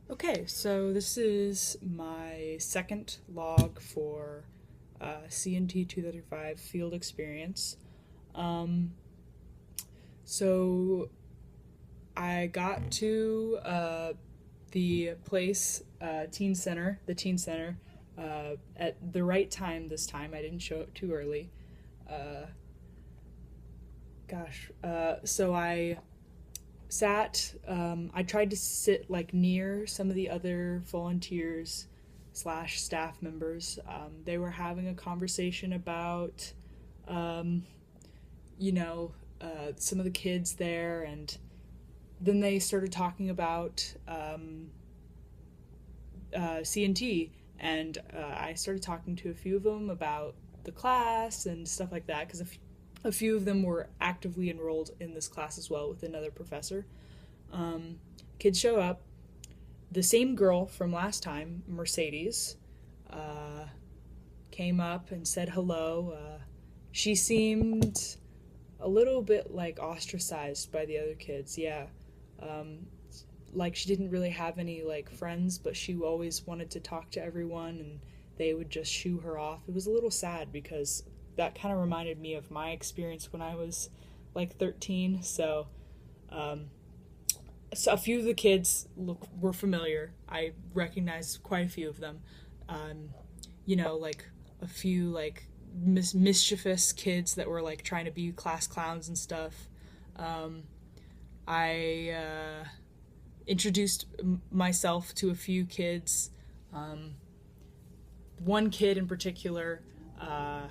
Okay, so this is my second log for CNT 235 field experience. Um, so I got to the place, the teen center, at the right time this time. I didn't show up too early. Uh, so I I tried to sit like near some of the other volunteers slash staff members. They were having a conversation about, um, some of the kids there, and then they started talking about CNT, and I started talking to a few of them about the class and stuff like that because a few of them were actively enrolled in this class as well with another professor. Um, Kids show up. The same girl from last time, Mercedes, uh, came up and said hello. She seemed a little bit like ostracized by the other kids. Yeah, um, like she didn't really have any like friends, but she always wanted to talk to everyone, and they would just shoo her off. It was a little sad because that kind of reminded me of my experience when I was like 13. Um, so a few of the kids were familiar. I recognized quite a few of them. Um, like a few like mischievous kids that were like trying to be class clowns and stuff. Um, I introduced myself to a few kids. Um, One kid in particular, uh,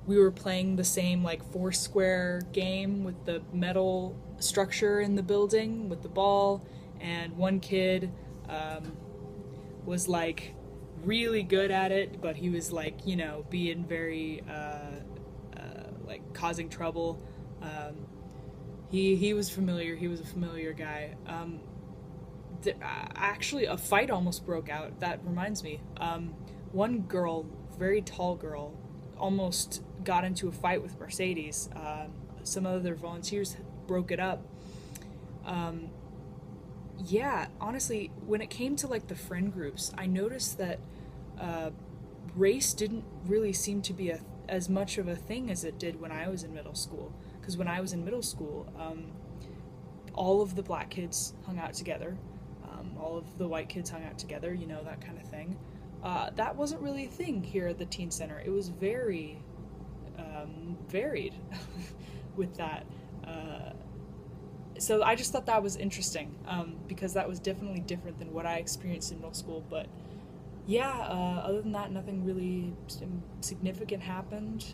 we were playing the same like Foursquare game with the metal structure in the building with the ball, and one kid um, was like really good at it, but he was like being very like causing trouble. Um, he was familiar. He was a familiar guy. Actually, a fight almost broke out. That reminds me. One girl, very tall girl, almost got into a fight with Mercedes. Some other volunteers broke it up. Um, yeah, honestly, when it came to like the friend groups, I noticed that uh, race didn't really seem to be as much of a thing as it did when I was in middle school. Because when I was in middle school, all of the black kids hung out together, all of the white kids hung out together, that kind of thing. That wasn't really a thing here at the teen center. It was very varied with that. Uh, so I just thought that was interesting because that was definitely different than what I experienced in middle school. But yeah, other than that, nothing really significant happened.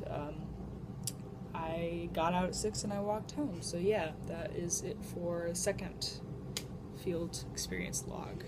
I got out at 6 and I walked home. So yeah, that is it for a second field experience log.